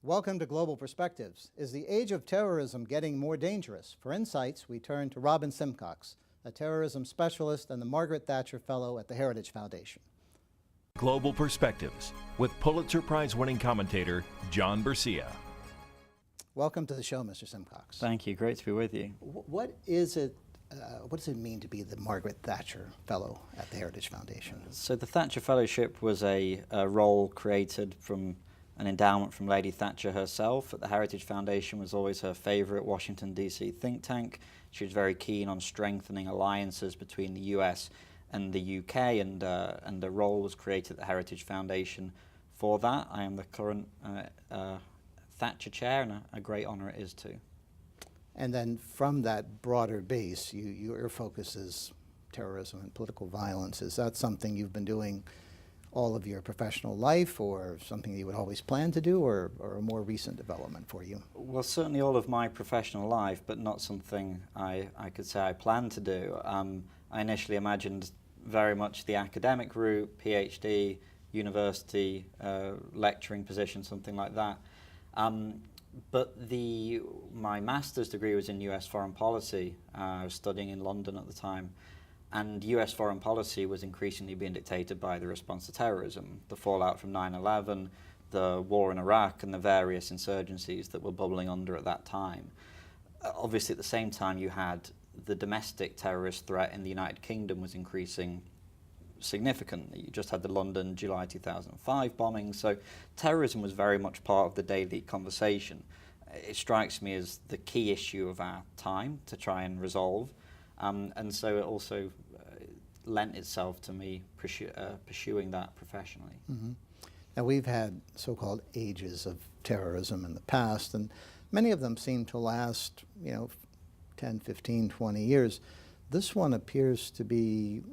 Welcome to Global Perspectives. Is the age of terrorism getting more dangerous? For insights, we turn to Robin Simcox, a terrorism specialist and the Margaret Thatcher Fellow at the Heritage Foundation. Global Perspectives with Pulitzer Prize-winning commentator John Bercia. Welcome to the show, Mr. Simcox. Thank you. Great to be with you. What is it? What does it mean to be the Margaret Thatcher Fellow at the Heritage Foundation? So the Thatcher Fellowship was a role created from an endowment from Lady Thatcher herself. At the Heritage Foundation was always her favorite Washington, D.C. think tank. She was very keen on strengthening alliances between the U.S. and the U.K., and a role was created at the Heritage Foundation for that. I am the current Thatcher Chair, and a great honor it is too. And then from that broader base, your focus is terrorism and political violence. Is that something you've been doing all of your professional life, or something you would always plan to do, or a more recent development for you? Well, certainly all of my professional life, but not something I could say I plan to do. I initially imagined very much the academic route, PhD, university, lecturing position, something like that. But my master's degree was in US foreign policy. I was studying in London at the time. And US foreign policy was increasingly being dictated by the response to terrorism, the fallout from 9/11, the war in Iraq, and the various insurgencies that were bubbling under at that time. Obviously, at the same time, you had the domestic terrorist threat in the United Kingdom was increasing significantly. You just had the London July 2005 bombing, so terrorism was very much part of the daily conversation. It strikes me as the key issue of our time to try and resolve, and so it also lent itself to me pursuing that professionally. Mm-hmm. Now, we've had so-called ages of terrorism in the past, and many of them seem to last, 10, 15, 20 years. This one appears to be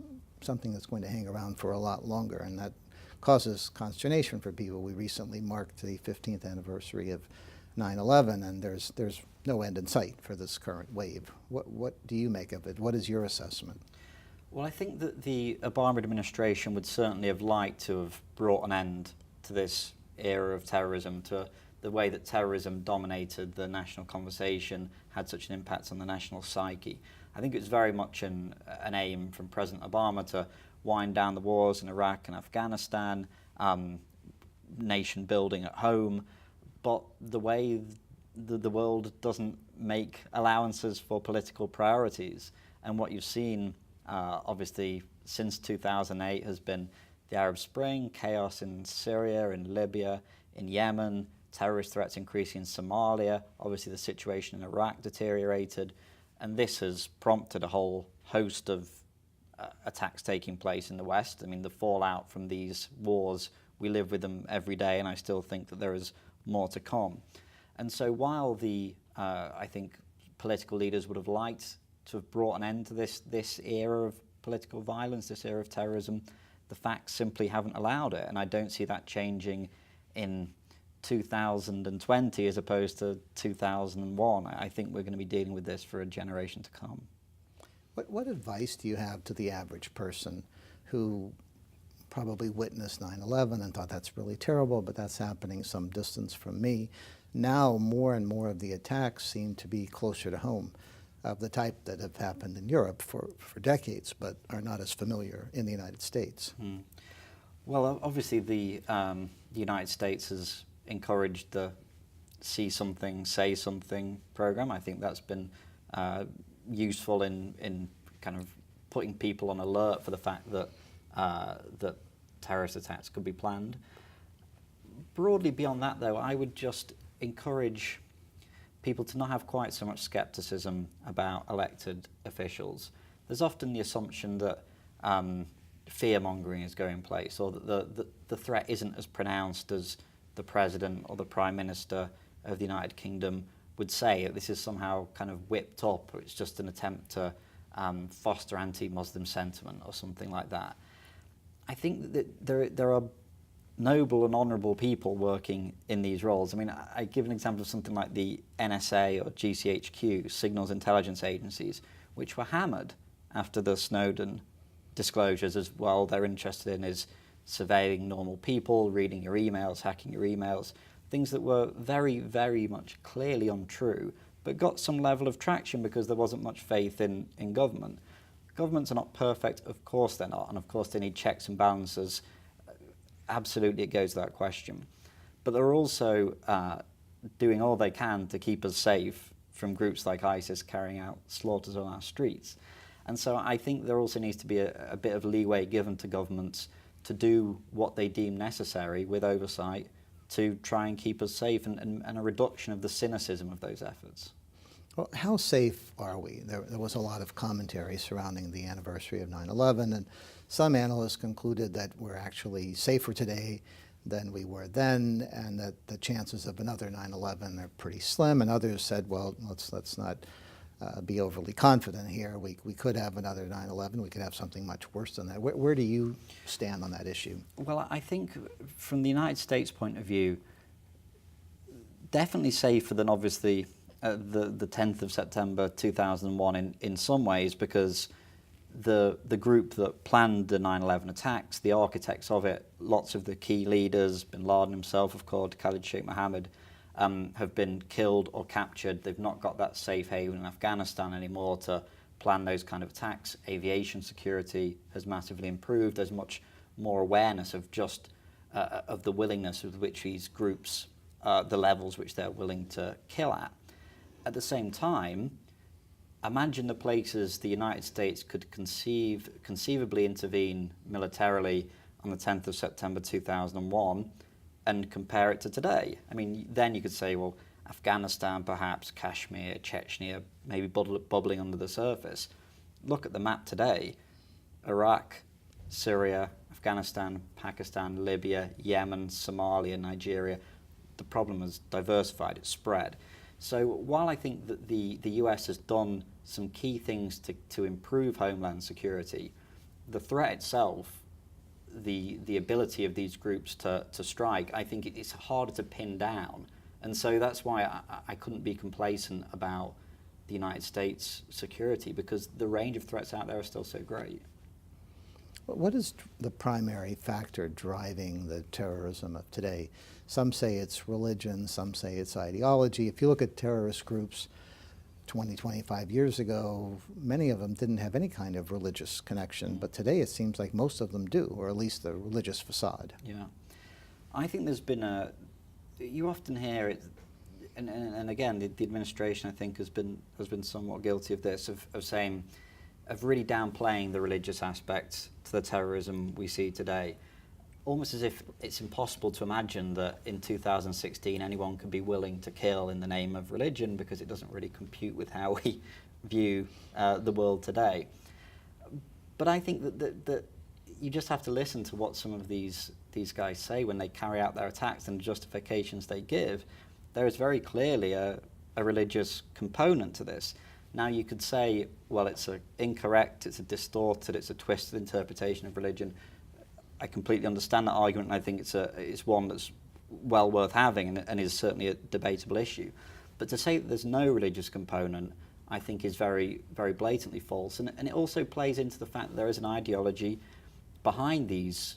something that's going to hang around for a lot longer, and that causes consternation for people. We recently marked the 15th anniversary of 9/11, and there's no end in sight for this current wave. What do you make of it? What is your assessment? Well, I think that the Obama administration would certainly have liked to have brought an end to this era of terrorism, to the way that terrorism dominated the national conversation, had such an impact on the national psyche. I think it's very much an aim from President Obama to wind down the wars in Iraq and Afghanistan, nation building at home, but the way the world doesn't make allowances for political priorities. And what you've seen, obviously, since 2008 has been the Arab Spring, chaos in Syria, in Libya, in Yemen, terrorist threats increasing in Somalia, obviously the situation in Iraq deteriorated, and this has prompted a whole host of attacks taking place in the West. I mean, the fallout from these wars, we live with them every day, and I still think that there is more to come. And so while I think political leaders would have liked to have brought an end to this era of political violence, this era of terrorism, the facts simply haven't allowed it, and I don't see that changing in 2020 as opposed to 2001. I think we're going to be dealing with this for a generation to come. What advice do you have to the average person who probably witnessed 9/11 and thought that's really terrible, but that's happening some distance from me? Now more and more of the attacks seem to be closer to home, of the type that have happened in Europe for decades, but are not as familiar in the United States. Well, obviously the United States has encouraged the See Something, Say Something program. I think that's been useful in kind of putting people on alert for the fact that that terrorist attacks could be planned. Broadly beyond that, though, I would just encourage people to not have quite so much skepticism about elected officials. There's often the assumption that fear-mongering is going in place, or that the threat isn't as pronounced as the President or the Prime Minister of the United Kingdom would say. This is somehow kind of whipped up, or it's just an attempt to foster anti-Muslim sentiment or something like that. I think that there are noble and honourable people working in these roles. I mean, I give an example of something like the NSA or GCHQ, Signals Intelligence Agencies, which were hammered after the Snowden disclosures as well. They're interested in is surveilling normal people, reading your emails, hacking your emails. things that were very, very much clearly untrue, but got some level of traction because there wasn't much faith in government. Governments are not perfect, of course they're not, and of course they need checks and balances. Absolutely, it goes without question. But they're also doing all they can to keep us safe from groups like ISIS carrying out slaughters on our streets. And so I think there also needs to be a bit of leeway given to governments to do what they deem necessary with oversight to try and keep us safe, and a reduction of the cynicism of those efforts. Well, how safe are we? There was a lot of commentary surrounding the anniversary of 9/11, and some analysts concluded that we're actually safer today than we were then, and that the chances of another 9/11 are pretty slim. And others said, well, let's not be overly confident here. We could have another 9/11. We could have something much worse than that. Where do you stand on that issue? Well, I think from the United States point of view, definitely safer than obviously the 10th of September 2001 in some ways, because the group that planned the 9/11 attacks, the architects of it, lots of the key leaders, bin Laden himself, of course, Khalid Sheikh Mohammed, have been killed or captured. They've not got that safe haven in Afghanistan anymore to plan those kind of attacks. Aviation security has massively improved. There's much more awareness of just of the willingness with which these groups, the levels which they're willing to kill at. At the same time, imagine the places the United States could conceivably intervene militarily on the 10th of September 2001 and compare it to today. I mean, then you could say, well, Afghanistan perhaps, Kashmir, Chechnya, maybe bubbling under the surface. Look at the map today. Iraq, Syria, Afghanistan, Pakistan, Libya, Yemen, Somalia, Nigeria. The problem is diversified, it's spread. So while I think that the US has done some key things to improve homeland security, the threat itself, the ability of these groups to strike, I think it's harder to pin down. And so that's why I couldn't be complacent about the United States security, because the range of threats out there are still so great. What is the primary factor driving the terrorism of today? Some say it's religion, some say it's ideology. If you look at terrorist groups 20, 25 years ago, many of them didn't have any kind of religious connection, but today it seems like most of them do, or at least a religious facade. Yeah. I think there's been you often hear it, and again, the administration, I think, has been somewhat guilty of this, of really downplaying the religious aspects to the terrorism we see today. Almost as if it's impossible to imagine that in 2016 anyone could be willing to kill in the name of religion, because it doesn't really compute with how we view the world today. But I think that you just have to listen to what some of these guys say when they carry out their attacks and the justifications they give. There is very clearly a religious component to this. Now you could say, well, it's incorrect, it's a distorted, it's a twisted interpretation of religion. I completely understand that argument, and I think it's one that's well worth having, and is certainly a debatable issue. But to say that there's no religious component, I think is very, very blatantly false. And it also plays into the fact that there is an ideology behind these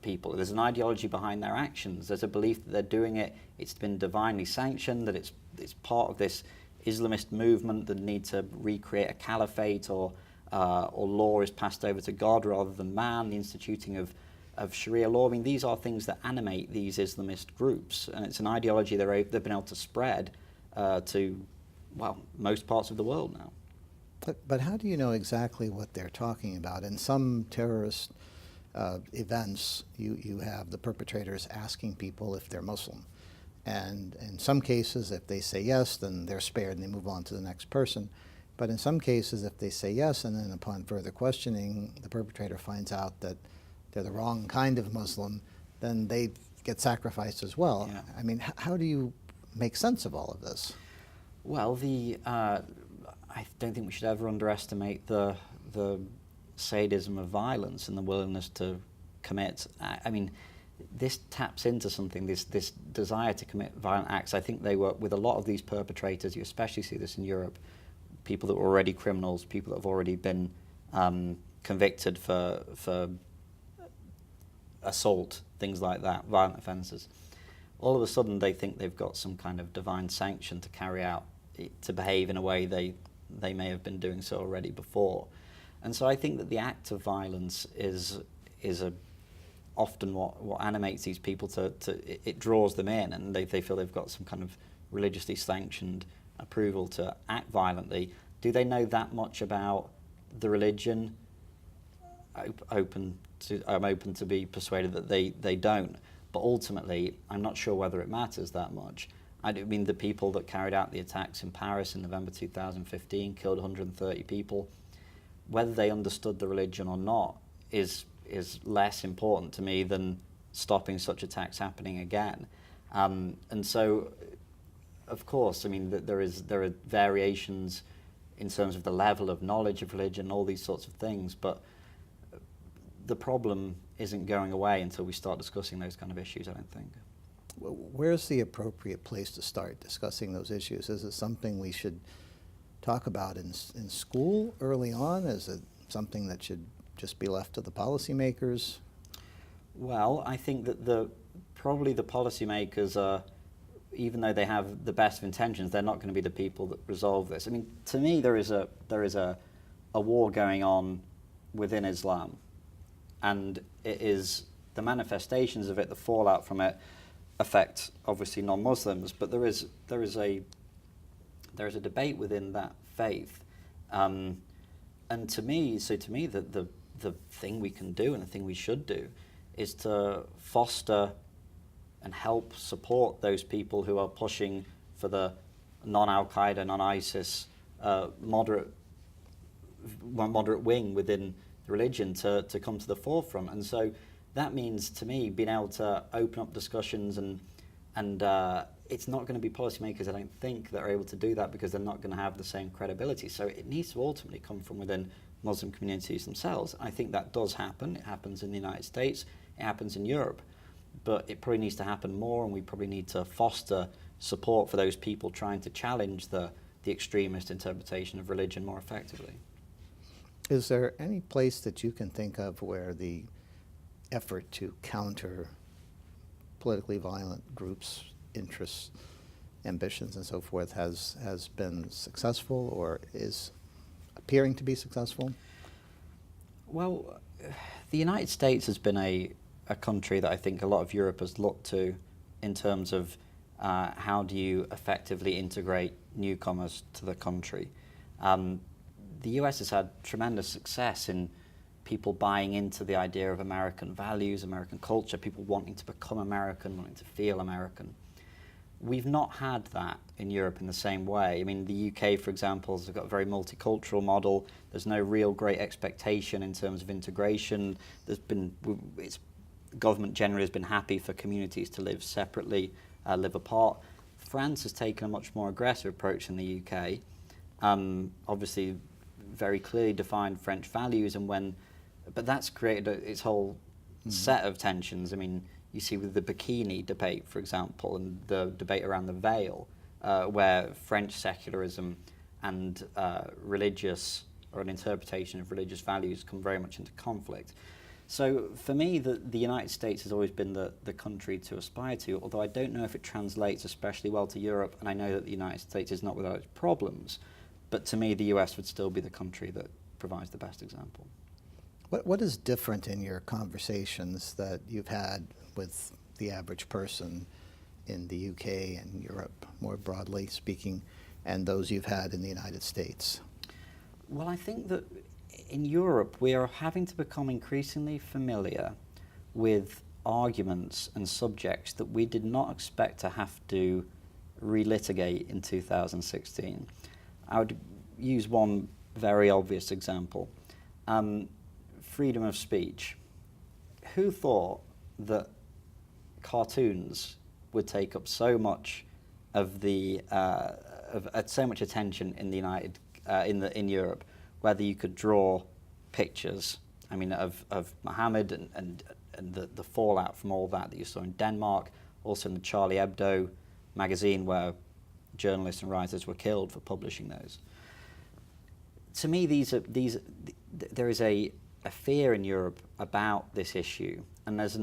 people. There's an ideology behind their actions. There's a belief that they're doing it, it's been divinely sanctioned, that it's part of this Islamist movement, that need to recreate a caliphate, or law is passed over to God rather than man, the instituting of Sharia law. I mean, these are things that animate these Islamist groups, and it's an ideology they've been able to spread to, well, most parts of the world now. But how do you know exactly what they're talking about? In some terrorist events, you have the perpetrators asking people if they're Muslim. And in some cases, if they say yes, then they're spared and they move on to the next person. But in some cases, if they say yes, and then upon further questioning, the perpetrator finds out that they're the wrong kind of Muslim, then they get sacrificed as well. Yeah. I mean, how do you make sense of all of this? Well, I don't think we should ever underestimate the sadism of violence and the willingness to commit. I mean, this taps into something, this desire to commit violent acts. I think they were, with a lot of these perpetrators, you especially see this in Europe, people that were already criminals, people that have already been convicted for assault, things like that, violent offences. all of a sudden they think they've got some kind of divine sanction to carry out, to behave in a way they may have been doing so already before. And so I think that the act of violence is often what animates these people it draws them in, and they feel they've got some kind of religiously sanctioned approval to act violently. Do they know that much about the religion? I'm open to be persuaded that they don't. But ultimately, I'm not sure whether it matters that much. I mean, the people that carried out the attacks in Paris in November 2015 killed 130 people. Whether they understood the religion or not is less important to me than stopping such attacks happening again. And so, of course, I mean, there are variations in terms of the level of knowledge of religion, all these sorts of things, but the problem isn't going away until we start discussing those kind of issues, I don't think. Where's the appropriate place to start discussing those issues? Is it something we should talk about in school early on? Is it something that should just be left to the policymakers? Well, I think that probably the policymakers are, even though they have the best of intentions, they're not going to be the people that resolve this. I mean, to me, there is a war going on within Islam, and it is the manifestations of it, the fallout from it, affect obviously non-Muslims. But there is a debate within that faith, and to me, the thing we can do and the thing we should do is to foster and help support those people who are pushing for the non-Al-Qaeda, non-ISIS moderate wing within the religion to come to the forefront. And so that means, to me, being able to open up discussions, and it's not going to be policymakers, I don't think, that are able to do that, because they're not going to have the same credibility. So it needs to ultimately come from within Muslim communities themselves. I think that does happen. It happens in the United States. It happens in Europe. But it probably needs to happen more, and we probably need to foster support for those people trying to challenge the extremist interpretation of religion more effectively. Is there any place that you can think of where the effort to counter politically violent groups' interests, ambitions, and so forth has been successful, or is appearing to be successful? Well, the United States has been a country that I think a lot of Europe has looked to in terms of how do you effectively integrate newcomers to the country. The US has had tremendous success in people buying into the idea of American values, American culture, people wanting to become American, wanting to feel American. We've not had that in Europe in the same way. I mean, the UK, for example, has got a very multicultural model. There's no real great expectation in terms of integration. Government generally has been happy for communities to live separately, live apart. France has taken a much more aggressive approach in the UK. Obviously, very clearly defined French values, but that's created its whole set of tensions. I mean, you see with the bikini debate, for example, and the debate around the veil, where French secularism and religious, or an interpretation of religious values, come very much into conflict. So for me, the United States has always been the country to aspire to, although I don't know if it translates especially well to Europe, and I know that the United States is not without its problems, but to me the US would still be the country that provides the best example. What is different in your conversations that you've had with the average person in the UK and Europe, more broadly speaking, and those you've had in the United States? Well, I think that in Europe, we are having to become increasingly familiar with arguments and subjects that we did not expect to have to relitigate in 2016. I would use one very obvious example. Freedom of speech. Who thought that cartoons would take up so much of so much attention in the in Europe? Whether you could draw pictures, I mean, of Muhammad and the fallout from all that you saw in Denmark, also in the Charlie Hebdo magazine, where journalists and writers were killed for publishing those. To me, there is a fear in Europe about this issue, and there's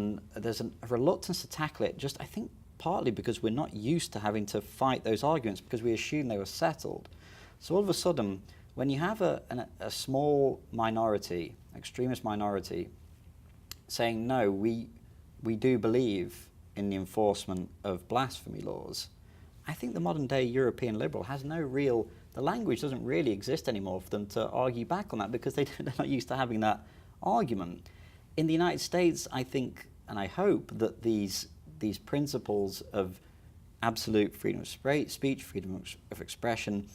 a reluctance to tackle it, just I think partly because we're not used to having to fight those arguments because we assume they were settled. So all of a sudden, when you have a small minority, extremist minority, saying, no, we do believe in the enforcement of blasphemy laws, I think the modern day European liberal has no real, the language doesn't really exist anymore for them to argue back on that because they're not used to having that argument. In the United States, I think, and I hope that these principles of absolute freedom of speech, freedom of expression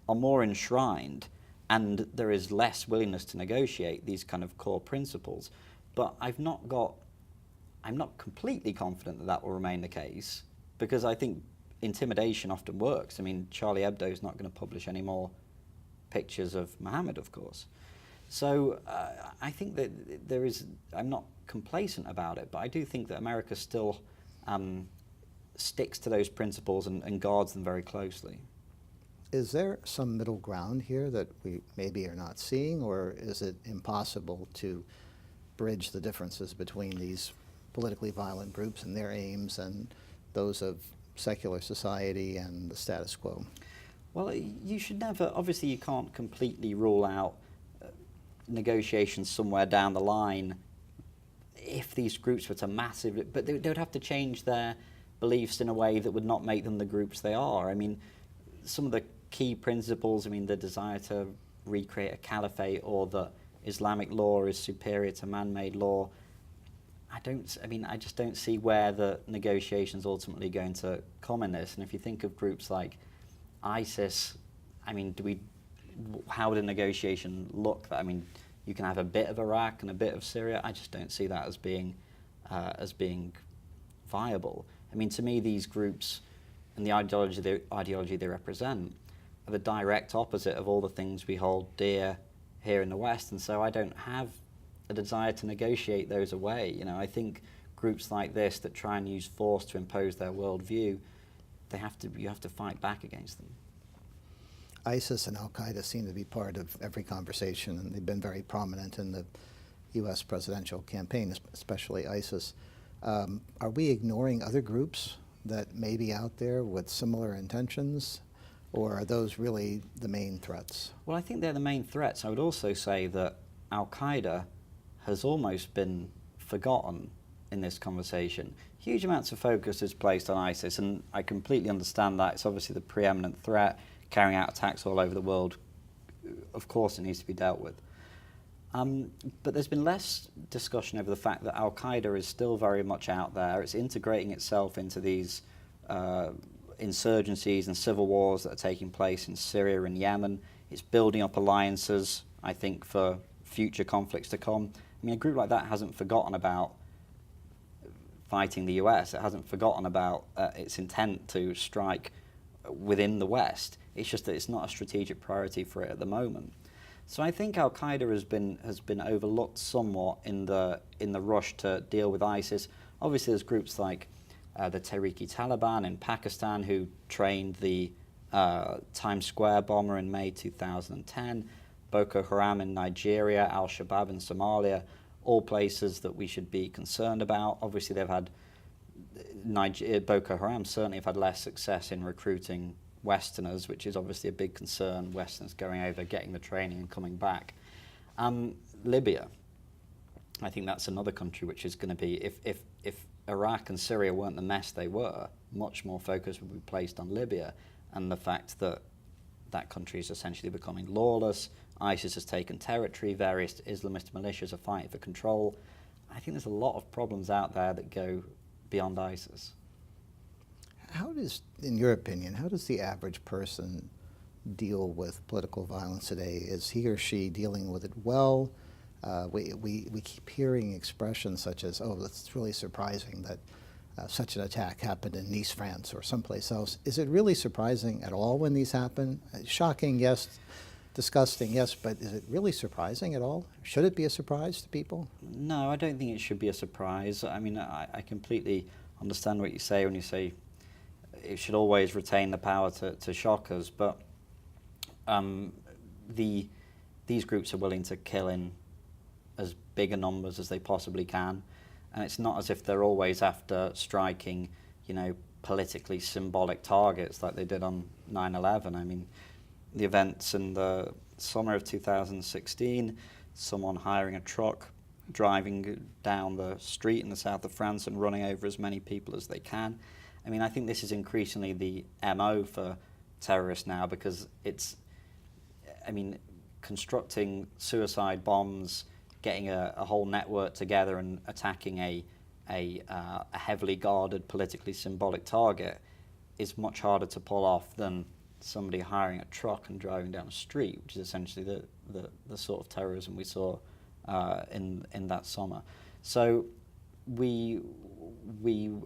are more enshrined, and there is less willingness to negotiate these kind of core principles. But I'm not completely confident that that will remain the case, because I think intimidation often works. I mean, Charlie Hebdo is not going to publish any more pictures of Muhammad, of course. So I think that I'm not complacent about it, but I do think that America still sticks to those principles and guards them very closely. Is there some middle ground here that we maybe are not seeing, or is it impossible to bridge the differences between these politically violent groups and their aims and those of secular society and the status quo? Well, you should never, obviously you can't completely rule out negotiations somewhere down the line if these groups were to massive, but they would have to change their beliefs in a way that would not make them the groups they are. I mean, some of the key principles, I mean, the desire to recreate a caliphate or that Islamic law is superior to man-made law, I just don't see where the negotiation's ultimately going to come in this. And if you think of groups like ISIS, I mean, how would a negotiation look? I mean, you can have a bit of Iraq and a bit of Syria. I just don't see that as being viable. I mean, to me, these groups and the ideology they represent are the direct opposite of all the things we hold dear here in the West, and so I don't have a desire to negotiate those away. You know, I think groups like this that try and use force to impose their worldview, you have to fight back against them. ISIS and Al-Qaeda seem to be part of every conversation, and they've been very prominent in the U.S. presidential campaign, especially ISIS. Are we ignoring other groups that may be out there with similar intentions, or are those really the main threats? Well, I think they're the main threats. I would also say that Al-Qaeda has almost been forgotten in this conversation. Huge amounts of focus is placed on ISIS, and I completely understand that. It's obviously the preeminent threat, carrying out attacks all over the world. Of course, it needs to be dealt with. But there's been less discussion over the fact that Al-Qaeda is still very much out there. It's integrating itself into these insurgencies and civil wars that are taking place in Syria and Yemen. It's building up alliances, I think, for future conflicts to come. I mean, a group like that hasn't forgotten about fighting the US. It hasn't forgotten about its intent to strike within the West. It's just that it's not a strategic priority for it at the moment. So I think Al-Qaeda has been overlooked somewhat in the rush to deal with ISIS. Obviously, there's groups like the Tehrik-i-Taliban in Pakistan, who trained the Times Square bomber in May 2010, Boko Haram in Nigeria, Al-Shabaab in Somalia, all places that we should be concerned about. Obviously, they've had Boko Haram certainly have had less success in recruiting Westerners, which is obviously a big concern, Westerners going over, getting the training and coming back. Libya, I think that's another country which is going to be, if Iraq and Syria weren't the mess they were, much more focus would be placed on Libya and the fact that that country is essentially becoming lawless. ISIS has taken territory, various Islamist militias are fighting for control. I think there's a lot of problems out there that go beyond ISIS. How does, in your opinion, how does the average person deal with political violence today? Is he or she dealing with it well? We keep hearing expressions such as, oh, it's really surprising that such an attack happened in Nice, France, or someplace else. Is it really surprising at all when these happen? Shocking, yes. Disgusting, yes, but is it really surprising at all? Should it be a surprise to people? No, I don't think it should be a surprise. I mean, I completely understand what you say when you say it should always retain the power to shock us, but these groups are willing to kill in as big a numbers as they possibly can, and it's not as if they're always after striking, you know, politically symbolic targets like they did on 9/11. I mean, the events in the summer of 2016, someone hiring a truck, driving down the street in the south of France and running over as many people as they can. I mean, I think this is increasingly the MO for terrorists now, because it's, I mean, constructing suicide bombs, getting a whole network together and attacking a heavily guarded, politically symbolic target is much harder to pull off than somebody hiring a truck and driving down a street, which is essentially the sort of terrorism we saw in that summer. So we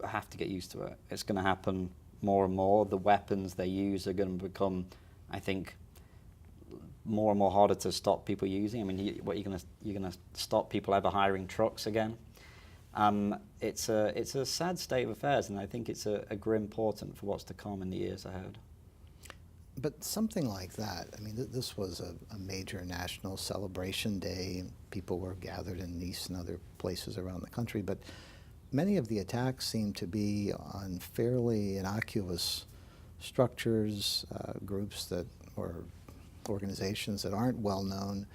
have to get used to it. It's going to happen more and more. The weapons they use are going to become, I think, more and more harder to stop people using. I mean, you're going to stop people ever hiring trucks again? It's a sad state of affairs, and I think it's a grim portent for what's to come in the years ahead. But something like that, I mean, this was a major national celebration day. People were gathered in Nice and other places around the country, but many of the attacks seem to be on fairly innocuous structures, groups that, or organizations that aren't well known,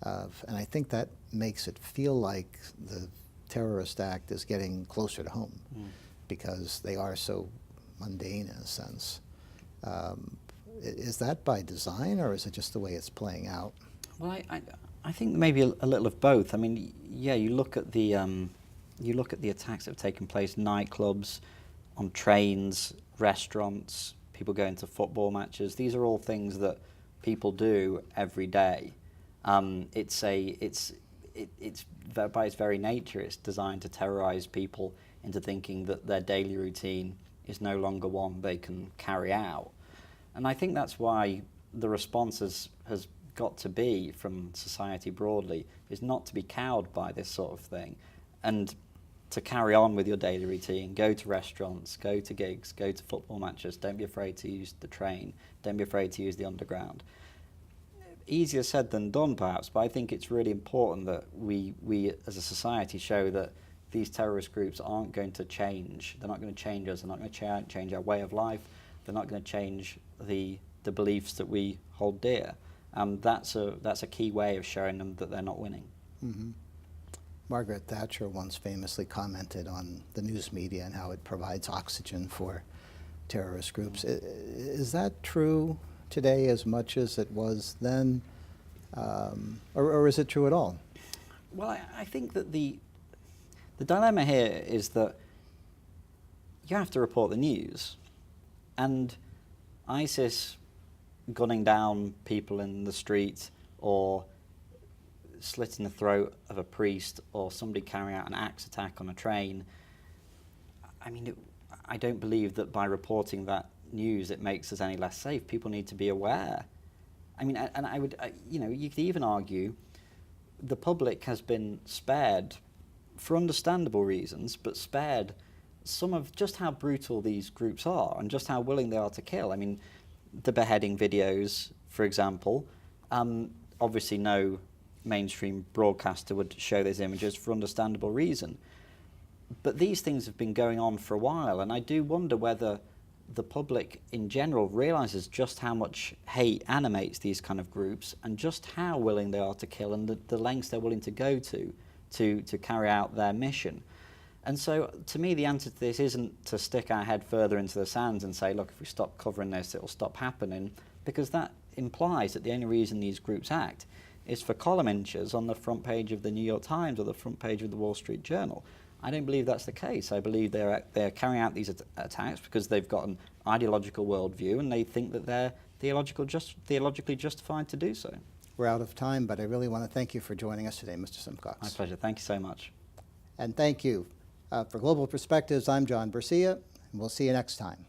and I think that makes it feel like the terrorist act is getting closer to home because they are so mundane in a sense. Is that by design, or is it just the way it's playing out? Well, I think maybe a little of both. I mean, yeah, you look at the attacks that have taken place, nightclubs, on trains, restaurants, people going to football matches. These are all things that people do every day. It's by its very nature, it's designed to terrorize people into thinking that their daily routine is no longer one they can carry out. And I think that's why the response has got to be, from society broadly, is not to be cowed by this sort of thing, and to carry on with your daily routine, go to restaurants, go to gigs, go to football matches, don't be afraid to use the train, don't be afraid to use the underground. Easier said than done, perhaps, but I think it's really important that we as a society show that these terrorist groups aren't going to change. They're not going to change us. They're not going to change our way of life. They're not going to change the beliefs that we hold dear. That's a key way of showing them that they're not winning. Mm-hmm. Margaret Thatcher once famously commented on the news media and how it provides oxygen for terrorist groups. Is that true today as much as it was then, or is it true at all? Well, I think that the dilemma here is that you have to report the news, and ISIS gunning down people in the street, or slitting the throat of a priest, or somebody carrying out an axe attack on a train, I mean, I don't believe that by reporting that news it makes us any less safe. People need to be aware. I mean, and I would, you know, you could even argue the public has been spared, for understandable reasons, but spared some of just how brutal these groups are and just how willing they are to kill. I mean, the beheading videos, for example, obviously no mainstream broadcaster would show those images for understandable reason. But these things have been going on for a while, and I do wonder whether the public in general realizes just how much hate animates these kind of groups and just how willing they are to kill, and the lengths they're willing to go to carry out their mission. And so, to me, the answer to this isn't to stick our head further into the sand and say, look, if we stop covering this, it'll stop happening, because that implies that the only reason these groups act is for column inches on the front page of the New York Times or the front page of the Wall Street Journal. I don't believe that's the case. I believe they're carrying out these attacks because they've got an ideological worldview and they think that they're theologically justified to do so. We're out of time, but I really want to thank you for joining us today, Mr. Simcox. My pleasure. Thank you so much. And thank you. For Global Perspectives, I'm John Bercia, and we'll see you next time.